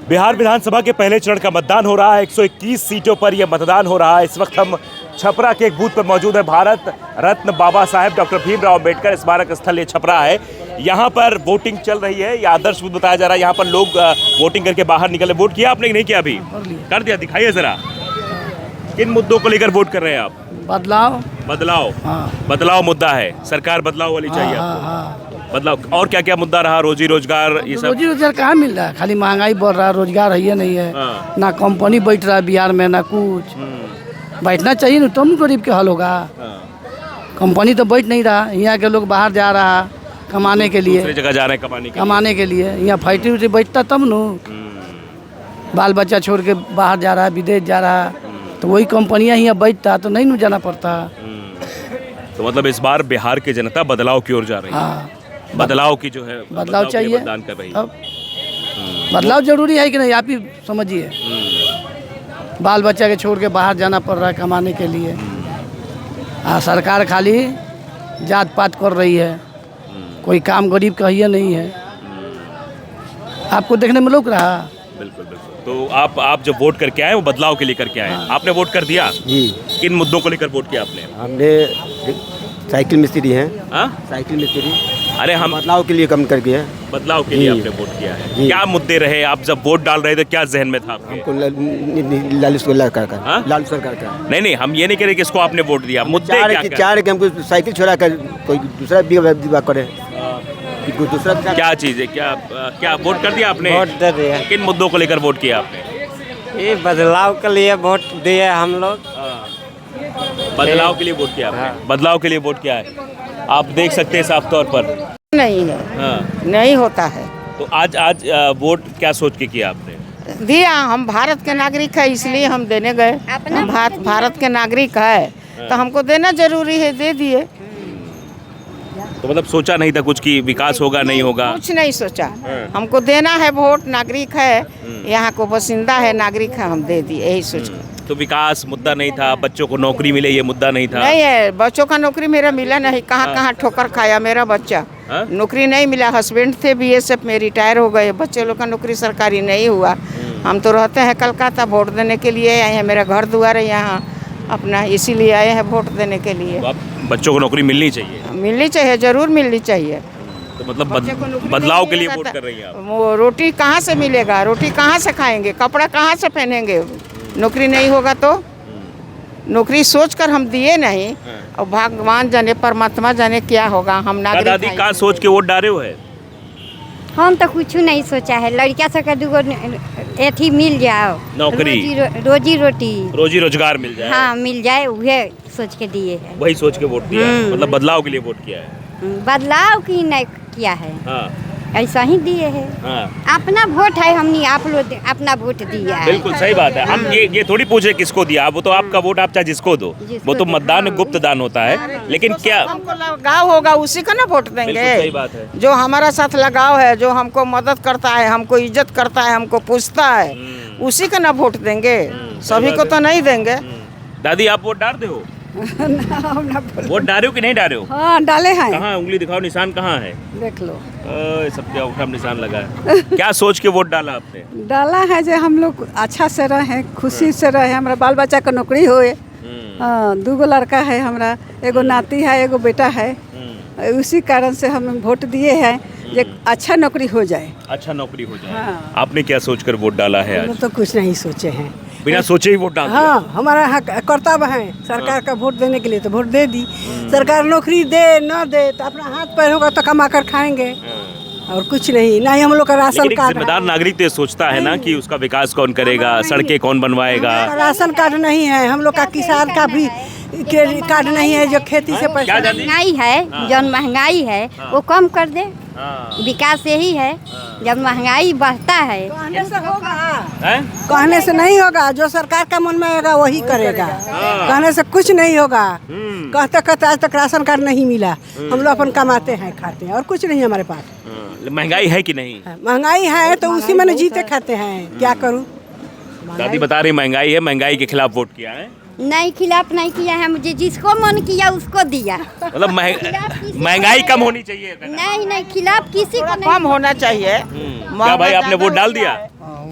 बिहार विधानसभा के पहले चरण का मतदान हो रहा है। 121 सीटों पर यह मतदान हो रहा है। इस वक्त हम छपरा के एक बूथ पर मौजूद है। भारत रत्न बाबा साहेब डॉक्टर भीमराव अंबेडकर स्मारक स्थल ये छपरा है। यहाँ पर वोटिंग चल रही है। ये आदर्श बूथ बताया जा रहा है। यहाँ पर लोग वोटिंग करके बाहर निकले। वोट किया आपने कि नहीं किया? अभी कर दिया। दिखाइए जरा, किन मुद्दों को लेकर वोट कर रहे हैं आप? बदलाव। हाँ। बदलाव मुद्दा है। सरकार बदलाव वाली चाहिए आपको। बदलाव। और क्या क्या मुद्दा रहा? रोजी रोजगार, ये सब। रोजी रोजगार कहाँ मिल रहा है? खाली महंगाई बढ़ रहा है, रोजगार है ही नहीं है। हाँ। ना कंपनी बैठ रहा है बिहार में, ना कुछ बैठना चाहिए ना, तब गरीब के हल होगा। कंपनी तो बैठ नहीं रहा। यहाँ के लोग बाहर जा रहा कमाने के लिए, दूसरी जगह जा रहे हैं कमाने के लिए। यहाँ फैक्ट्री उट्री बैठता तब न बाल बच्चा छोड़ के बाहर जा रहा है, विदेश जा रहा है, तो वही कंपनियाँ यहाँ बैठता तो नहीं न जाना पड़ता। तो मतलब इस बार बिहार की जनता बदलाव की ओर जा रही है। हाँ, बदलाव की जो है बदलाव चाहिए, मतदान कर रही है। बदलाव जरूरी है कि नहीं, आप ही समझिए। बाल बच्चा के छोड़ के बाहर जाना पड़ रहा है कमाने के लिए। सरकार खाली जात पात कर रही है, कोई काम गरीब का ही नहीं है। आपको देखने में लोग रहा। बिल्कुल बिल्कुल। तो आप जो वोट करके आए वो बदलाव के लिए करके आए। हाँ। आपने वोट कर दिया जी। किन मुद्दों को लेकर वोट किया आपने? हमने साइकिल मिस्त्री हैं। हाँ? साइकिल मिस्त्री। अरे हम बदलाव के लिए कम करके है। बदलाव के लिए आपने वोट किया है। क्या मुद्दे रहे? आप जब वोट डाल रहे थे क्या जहन में था आपके? हमको लालू सरकार का। हाँ? लालू सरकार का। नहीं, हम ये नहीं कह रहे किसको आपने वोट दिया। मुद्दे क्या चार कि हमको साइकिल छोड़ा कर कोई दूसरा विवाह करे। कोई दूसरा क्या चीज़ है? क्या वोट कर दिया आपने? वोट दे दिया। किन मुद्दों को लेकर वोट किया आपने? ये बदलाव के लिए वोट दिए हम लोग। बदलाव के लिए वोट किया आपने? बदलाव के लिए वोट किया है। आप देख सकते हैं साफ तौर पर नहीं है। हाँ। नहीं होता है। तो आज वोट क्या सोच के किया आपने? दिया। हम भारत के नागरिक है इसलिए हम देने गए। हम भारत के नागरिक है तो हमको देना जरूरी है, दे दिए। तो मतलब सोचा नहीं था कुछ कि विकास होगा नहीं होगा? कुछ नहीं सोचा। हमको देना है वोट, नागरिक है यहाँ को, बसिंदा है, नागरिक है, हम दे दिए यही सोच कर। तो विकास मुद्दा नहीं था? बच्चों को नौकरी मिले ये मुद्दा नहीं था? नहीं है, बच्चों का नौकरी मेरा मिला नहीं। कहाँ ठोकर खाया मेरा बच्चा। नौकरी नहीं मिला। हस्बैंड थे बीएसएफ में, रिटायर हो गए। बच्चे लोग का नौकरी सरकारी नहीं हुआ। हम तो रहते हैं कलकत्ता, वोट देने के लिए आए हैं। मेरा घर द्वार है यहाँ अपना, इसीलिए आए हैं वोट देने के लिए। तो आप बच्चों को नौकरी मिलनी चाहिए? मिलनी चाहिए, जरूर मिलनी चाहिए। तो मतलब बदलाव के लिए वोट कर रही हैं आप? वो रोटी कहाँ से मिलेगा? रोटी कहाँ से खाएंगे? कपड़ा कहाँ से पहनेंगे? नौकरी नहीं होगा तो? नौकरी सोच कर हम दिए नहीं। और भगवान जाने, परमात्मा जाने क्या होगा। हम नागरिक। दादी कहाँ सोच के वोट डाले हुए? हम तो कुछ नहीं सोचा है। लड़किया सब का दूगो एथी मिल जाओ, नौकरी, रोजी रोटी, रोजी रोजगार मिल जाए। हाँ मिल जाए, वही सोच के दिए है। वही सोच के वोट दिया है। मतलब बदलाव के लिए वोट किया है। बदलाव की नहीं किया है। हाँ। ऐसा ही दिए है। हाँ। अपना वोट है, हमने आप लोग अपना वोट दिया है। बिल्कुल सही बात है। हम ये थोड़ी पूछ रहे किसको दिया। वो तो आपका वोट आप चाहे जिसको दो, वो तो मतदान गुप्त दान होता है। लेकिन क्या हमको लगाव होगा उसी का ना वोट देंगे। सही बात है। जो हमारा साथ लगाव है, जो हमको मदद करता है, हमको इज्जत करता है, हमको पूछता है, उसी का ना वोट देंगे। सभी को तो नहीं देंगे। दादी आप वोट डाल दे हो? वोट डाले हो कि नहीं डाले हो? हाँ डाले हैं। कहाँ उंगली दिखाओ, निशान कहाँ है? देख लो। सब क्या निशान लगा है। क्या सोच के वोट डाला आपने? डाला है जो हम लोग अच्छा से रहे, खुशी से रहे, हमारा बाल बच्चा का नौकरी होए। हाँ, 2 लड़का है हमरा, एगो नाती है, एगो बेटा है। उसी कारण से हम वोट दिए हैं जो अच्छा नौकरी हो जाए। अच्छा नौकरी हो जाए। हाँ। आपने क्या सोचकर वोट डाला है आज? तो कुछ नहीं सोचे हैं, बिना सोचे ही वोट डाल दिया? हाँ, हमारा हक कर्तव्य है सरकार का वोट देने के लिए, तो वोट दे दी। सरकार नौकरी दे न दे तो अपना हाथ पैर होगा तो कमा कर खाएंगे, और कुछ नहीं। ना ही हम लोग का राशन कार्ड। जिम्मेदार नागरिक तो सोचता है ना कि उसका विकास कौन करेगा, सड़कें कौन बनवाएगा। राशन कार्ड नहीं है हम लोग का, किसान का भी कार्ड नहीं है जो खेती से पैसा। महंगाई है, जब महंगाई है वो कम कर दे। विकास यही है, जब महंगाई बढ़ता है। कहने से होगा, कहने से नहीं होगा। जो सरकार का मन में आएगा वही करेगा। कहने से कुछ नहीं होगा। कहते कहते आज तक राशन कार्ड नहीं मिला। हम लोग अपन कमाते हैं, खाते हैं, और कुछ नहीं हमारे पास। महंगाई है कि नहीं? महंगाई है तो उसी में जीते खाते हैं, क्या करूँ। दादी बता रही महंगाई है, महंगाई के खिलाफ वोट किया है? नहीं, खिलाफ नहीं किया है। मुझे जिसको मन किया उसको दिया। मतलब महंगाई कम होनी चाहिए। नहीं, खिलाफ किसी को नहीं। कम होना चाहिए। क्या भाई आपने वोट डाल दिया?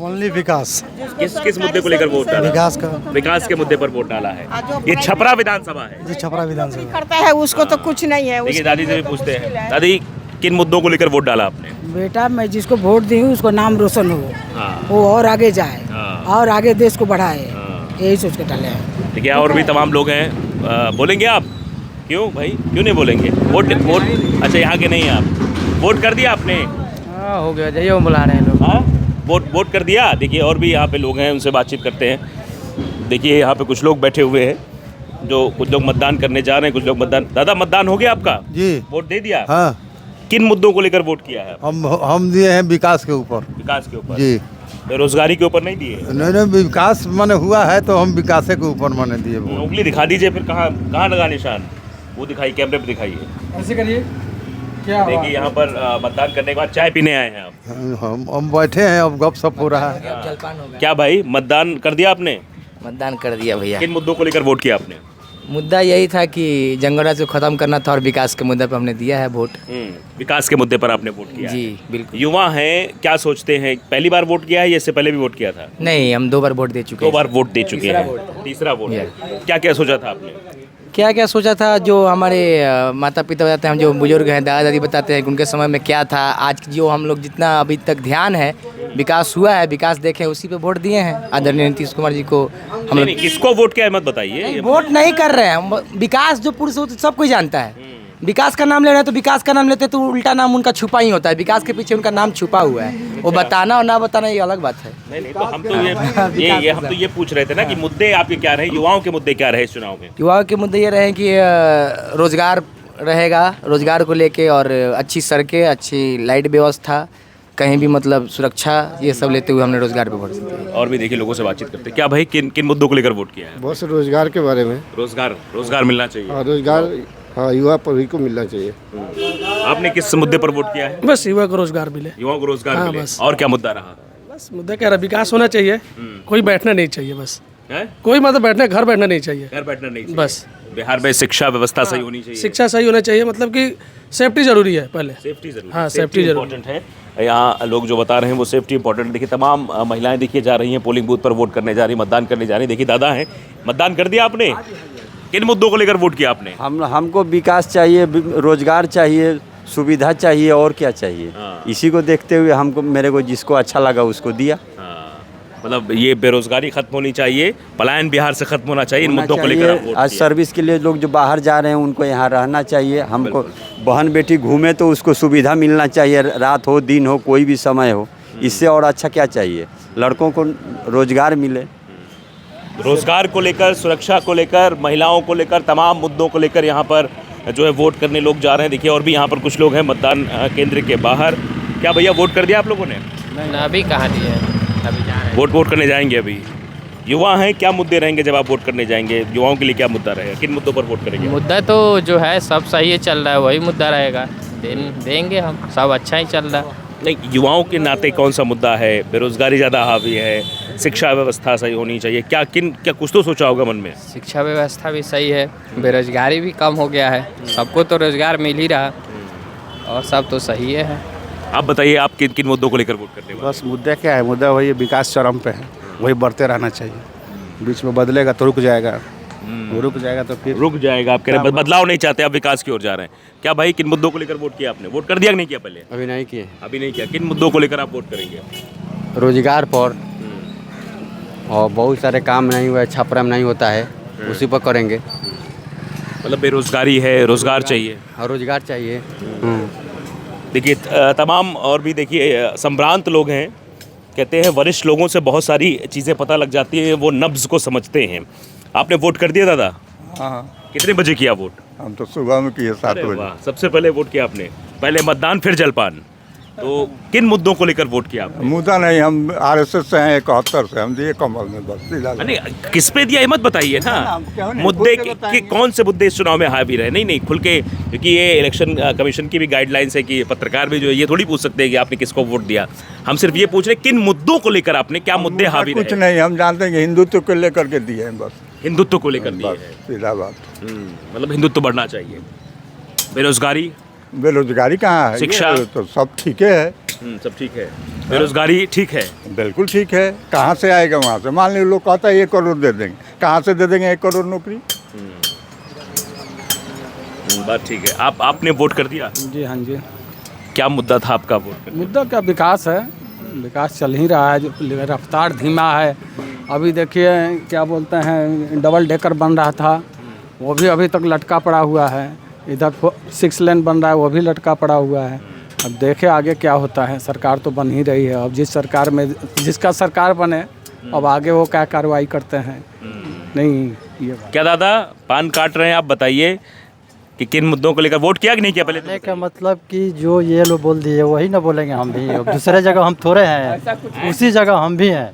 ओनली विकास। किस मुद्दे को लेकर वोट डाला? विकास का। विकास के मुद्दे पर वोट डाला है। ये छपरा विधानसभा है। जी छपरा विधानसभा करता है उसको तो कुछ नहीं है। देखिए दादी से भी पूछते हैं, दादी किन मुद्दों को लेकर वोट डाला आपने? बेटा मैं जिसको वोट दी हूँ उसको नाम रोशन हो, हाँ। वो और आगे जाए हाँ। और आगे देश को बढ़ाए, हाँ। यही सोच के डाले हैं। देखिए और भी तमाम लोग हैं, बोलेंगे आप? क्यों भाई, क्यों नहीं बोलेंगे? वोट अच्छा यहाँ के नहीं हैं आप, वोट कर दिया आपने? हाँ हो गया, जाइए वो बुला रहे हैं लोग। हाँ वोट कर दिया। देखिए और भी यहाँ पे लोग हैं, उनसे बातचीत करते हैं। देखिए यहाँ पे कुछ लोग बैठे हुए हैं, जो कुछ लोग मतदान करने जा रहे हैं, कुछ लोग मतदान। दादा मतदान हो गया आपका? जी। वोट दे दिया? हाँ। किन मुद्दों को लेकर वोट किया है? हम दिए हैं विकास के ऊपर। विकास के ऊपर? जी। बेरोजगारी के ऊपर नहीं दिए? नहीं विकास माने हुआ है तो हम विकास के ऊपर माने दिए। उंगली दिखा दीजिए फिर, कहाँ लगा निशान, वो दिखाइए, कैमरे पे दिखाइए। ऐसे करिए क्या? देखिए यहाँ पर मतदान करने के बाद चाय पीने आए हैं आप। हम बैठे हैं, अब गपशप हो रहा है। क्या भाई मतदान कर दिया आपने? मतदान कर दिया भैया। किन मुद्दों को लेकर वोट किया आपने? मुद्दा यही था कि जंगलराज को खत्म करना था और विकास के मुद्दे पर हमने दिया है वोट। विकास के मुद्दे पर आपने वोट किया? जी बिल्कुल। युवा हैं, क्या सोचते हैं? पहली बार वोट किया है या इससे पहले भी वोट किया था? नहीं, हम 2 बार वोट दे चुके हैं। 2 बार वोट दे चुके हैं, तीसरा वोट है। क्या क्या सोचा था आपने? क्या क्या सोचा था, जो हमारे माता पिता बताते हैं, हम जो बुजुर्ग हैं, दादा दादी बताते हैं कि उनके समय में क्या था। आज जो हम लोग जितना अभी तक ध्यान है, विकास हुआ है, विकास देखे, उसी पे वोट दिए हैं आदरणीय नीतीश कुमार जी को। हम लोग किसको वोट किया है मत बताइए। वोट नहीं कर रहे हैं हम, विकास जो पुरुष होता सब कोई जानता है। विकास का नाम ले रहे हैं तो विकास का नाम लेते हैं तो उल्टा नाम उनका छुपा ही होता है। विकास के पीछे उनका नाम छुपा हुआ है, वो बताना और ना बताना ये अलग बात है। नहीं तो हम तो ये पूछ रहे थे ना कि मुद्दे आपके क्या रहे, युवाओं के मुद्दे क्या रहे इस चुनाव में? युवाओं के मुद्दे ये रहे कि रोजगार रहेगा, रोजगार को लेके, और अच्छी सड़कें, अच्छी लाइट व्यवस्था, कहीं भी मतलब सुरक्षा, ये सब लेते हुए हमने रोजगार पे वोट दिया। और भी देखिए लोगों से बातचीत करते हैं। क्या भाई किन मुद्दों को लेकर वोट किया है? बहुत से रोजगार के बारे में। रोजगार मिलना चाहिए। हाँ रोजगार, हाँ युवा पीढ़ी को मिलना चाहिए। आपने किस मुद्दे पर वोट किया है? बस युवा को रोजगार मिले। युवाओं को रोजगार हाँ, मिले। बस। और क्या मुद्दा रहा? बस मुद्दा क्या रहा, विकास होना चाहिए, कोई बैठना नहीं चाहिए। बस है? कोई मतलब घर बैठना नहीं चाहिए। घर बैठना नहीं चाहिए। बस बिहार में शिक्षा व्यवस्था सही होनी चाहिए। शिक्षा सही होना चाहिए, मतलब कि सेफ्टी जरूरी है पहले। सेफ्टी जरूरी। हाँ, सेफ्टी जरूरी इंपॉर्टेंट है। यहाँ लोग जो बता रहे हैं वो सेफ्टी इंपॉर्टेंट। देखिए तमाम महिलाएं देखिए जा रही हैं पोलिंग बूथ पर, वोट करने जा रही, मतदान करने जा रही। देखिए दादा हैं, मतदान कर दिया आपने? किन मुद्दों को लेकर वोट किया आपने? हमको विकास चाहिए, रोजगार चाहिए, सुविधा चाहिए, और क्या चाहिए। इसी को देखते हुए हमको, मेरे को जिसको अच्छा लगा उसको दिया। मतलब ये बेरोजगारी खत्म होनी चाहिए, पलायन बिहार से खत्म होना चाहिए, इन मुद्दों को लेकर आप वोट आज किया। सर्विस के लिए लोग जो बाहर जा रहे हैं उनको यहाँ रहना चाहिए। हमको बहन बेटी घूमे तो उसको सुविधा मिलना चाहिए, रात हो दिन हो कोई भी समय हो। इससे और अच्छा क्या चाहिए? लड़कों को रोजगार मिले। रोजगार को लेकर, सुरक्षा को लेकर, महिलाओं को लेकर, तमाम मुद्दों को लेकर यहाँ पर जो है वोट करने लोग जा रहे हैं। देखिए और भी यहाँ पर कुछ लोग हैं मतदान केंद्र के बाहर। क्या भैया वोट कर दिया आप लोगों ने? अभी कहाँ दिए, अभी जा रहे हैं। वोट करने जाएंगे अभी। युवा हैं, क्या मुद्दे रहेंगे जब आप वोट करने जाएंगे? युवाओं के लिए क्या मुद्दा रहेगा, किन मुद्दों पर वोट करेंगे? मुद्दा तो जो है सब सही चल रहा है, वही मुद्दा रहेगा, देंगे हम, सब अच्छा ही चल रहा है। नहीं, युवाओं के नाते कौन सा मुद्दा है? बेरोजगारी ज़्यादा हावी है, शिक्षा व्यवस्था सही होनी चाहिए, क्या कुछ तो सोचा होगा मन में? शिक्षा व्यवस्था भी सही है, बेरोजगारी भी कम हो गया है, सबको तो रोजगार मिल ही रहा, और सब तो सही है। आप बताइए, आप किन मुद्दों को लेकर वोट करते हैं? बस मुद्दा क्या है, मुद्दा वही विकास चरम पे है, वही बढ़ते रहना चाहिए। बीच में बदलेगा तो रुक जाएगा, रुक जाएगा तो फिर रुक जाएगा। आप कह रहे हैं बदलाव नहीं चाहते, आप विकास की ओर जा रहे हैं। क्या भाई किन मुद्दों को लेकर वोट किया आपने? वोट कर दिया कि नहीं किया पहले? अभी नहीं किए। अभी नहीं किया। किन मुद्दों को लेकर आप वोट करेंगे? रोजगार पर, और बहुत सारे काम नहीं हुआ है, छपरा में नहीं होता है, उसी पर करेंगे। मतलब बेरोजगारी है, रोजगार चाहिए। और रोजगार चाहिए। देखिए तमाम और भी देखिए संभ्रांत लोग हैं, कहते हैं वरिष्ठ लोगों से बहुत सारी चीज़ें पता लग जाती हैं, वो नब्ज़ को समझते हैं। आपने वोट कर दिया दादा? हाँ। कितने बजे किया वोट? हम तो सुबह में किए 7 बजे। सबसे पहले वोट किया आपने, पहले मतदान फिर जलपान। तो किन मुद्दों को लेकर वोट किया आपने? मुद्दा नहीं, हम RSS से हैं, 71 से हम दिए कमल में, बस सीधा। नहीं, किस पे दिया ये मत बताइए ना, मुद्दे के कौन से मुद्दे इस चुनाव में हावी रहे? नहीं खुल के, क्योंकि ये इलेक्शन कमीशन की भी गाइडलाइंस है कि पत्रकार भी जो है ये थोड़ी पूछ सकते हैं कि आपने किसको वोट दिया। हम सिर्फ ये पूछ रहे हैं किन मुद्दों को लेकर आपने, क्या मुद्दे हावी रहे? कुछ नहीं, हम जानते हैं कि हिंदुत्व को लेकर के दिए हैं, बस हिंदुत्व को लेकर दिए हैं, सीधा बात। मतलब हिंदुत्व बढ़ना चाहिए। बेरोजगारी कहाँ है? शिक्षा तो सब ठीक है। सब ठीक है, बेरोजगारी ठीक है। बिल्कुल ठीक है। कहाँ से आएगा वहाँ से? मान लीजिए लोग कहता है 1 करोड़ दे देंगे, कहाँ से दे देंगे 1 करोड़ नौकरी? बात ठीक है। आपने वोट कर दिया? जी हाँ जी। क्या मुद्दा था आपका वोट करने? मुद्दा क्या, विकास है। विकास चल ही रहा है, जो रफ्तार धीमा है। अभी देखिए क्या बोलते हैं, डबल डेकर बन रहा था, वो भी अभी तक लटका पड़ा हुआ है। इधर 6 लेन बन रहा है, वो भी लटका पड़ा हुआ है। अब देखे आगे क्या होता है। सरकार तो बन ही रही है, अब जिस सरकार में जिसका सरकार बने अब आगे वो क्या कार्रवाई करते हैं। नहीं ये क्या दादा पान काट रहे हैं, आप बताइए कि किन मुद्दों को लेकर वोट किया कि नहीं किया? पहले का मतलब कि जो ये लोग बोल दिए वही ना बोलेंगे हम भी। अब दूसरे जगह हम थोड़े हैं, उसी जगह हम भी हैं।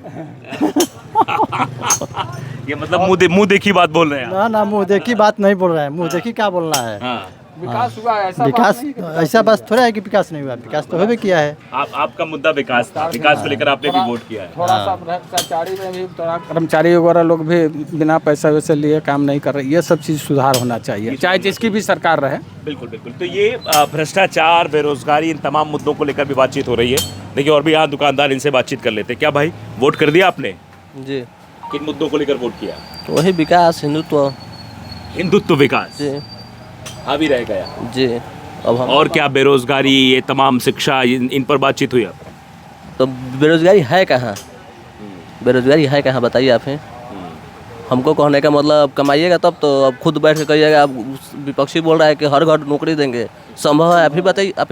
ये मतलब मुंह देखी बात बोल रहे हैं आप? ना मुँह देखी बात नहीं बोल रहे हैं, मुँह देखी क्या बोलना है। हाँ। विकास हुआ है, विकास ऐसा बस थोड़ा है कि विकास नहीं हुआ, विकास तो भी किया है। आपका मुद्दा विकास था, विकास को लेकर आपने भी वोट किया है। थोड़ा सा भ्रष्टाचारी में भी थोड़ा कर्मचारी वगैरह लोग भी बिना पैसा वैसे लिए काम नहीं कर रहे। ये सब चीज़ सुधार होना चाहिए, चाहे जिसकी भी सरकार रहे। बिल्कुल बिल्कुल। तो ये भ्रष्टाचार, बेरोजगारी, इन तमाम मुद्दों को लेकर भी बातचीत हो रही है। देखिए और भी यहाँ दुकानदार, इनसे बातचीत कर लेते हैं। क्या भाई वोट कर दिया आपने? जी। किन मुद्दों को लेकर वोट किया? वही विकास, हिंदुत्व विकास जी। आ भी रह गया जी। अब हम और क्या, बेरोजगारी, ये तमाम शिक्षा, इन पर बातचीत हुई? तो बेरोजगारी है कहाँ? बेरोजगारी है कहाँ बताइए आप हैं। हमको कहने का मतलब कमाइएगा तब तो। अब खुद बैठ के कहिएगा, अब विपक्षी बोल रहा है कि हर घर नौकरी देंगे, संभव है? आप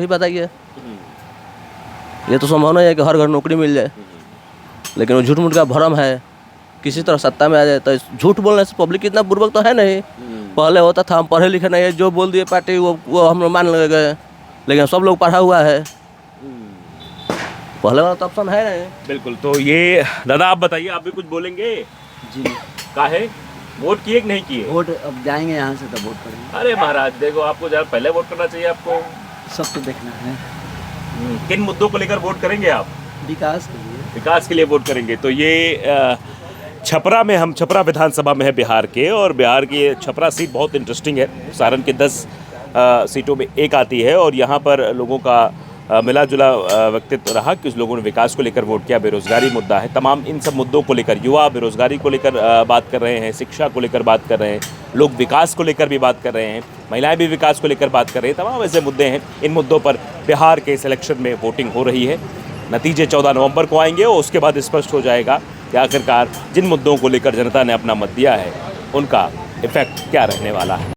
ही बताइए। ये तो संभव नहीं है कि हर घर नौकरी मिल जाए। लेकिन वो झूठ मूठ का भ्रम है, किसी तरह सत्ता में आ जाए। तो झूठ बोलने से पब्लिक इतना बुर्बक तो है नहीं। पहले होता था हम पढ़े लिखे नहीं है, जो बोल दिए पार्टी वो हम लोग मान गए। लेकिन सब लोग पढ़ा हुआ है, पहले वाला तो ऑप्शन है नहीं। बिल्कुल। तो ये दादा आप बताइए, आप भी कुछ बोलेंगे? जी काहे वोट किए कि नहीं किए? वोट अब जाएंगे यहाँ से तो वोट करेंगे। अरे महाराज देखो, आपको जरा पहले वोट करना चाहिए आपको। सब तो देखना है। किन मुद्दों को लेकर वोट करेंगे आप? विकास के लिए। विकास के लिए वोट करेंगे। तो ये छपरा में, हम छपरा विधानसभा में है बिहार के, और बिहार की ये छपरा सीट बहुत इंटरेस्टिंग है। सारण के 10 सीटों में एक आती है और यहाँ पर लोगों का मिला जुला व्यक्तित्व रहा कि उस लोगों ने विकास को लेकर वोट किया। बेरोजगारी मुद्दा है, तमाम इन सब मुद्दों को लेकर युवा बेरोजगारी को लेकर बात कर रहे हैं, शिक्षा को लेकर बात कर रहे हैं, लोग विकास को लेकर भी बात कर रहे हैं, महिलाएं भी विकास को लेकर बात कर रहे हैं। तमाम ऐसे मुद्दे हैं। इन मुद्दों पर बिहार के इस इलेक्शन में वोटिंग हो रही है। नतीजे 14 नवंबर को आएंगे और उसके बाद स्पष्ट हो जाएगा कि आखिरकार जिन मुद्दों को लेकर जनता ने अपना मत दिया है उनका इफेक्ट क्या रहने वाला है।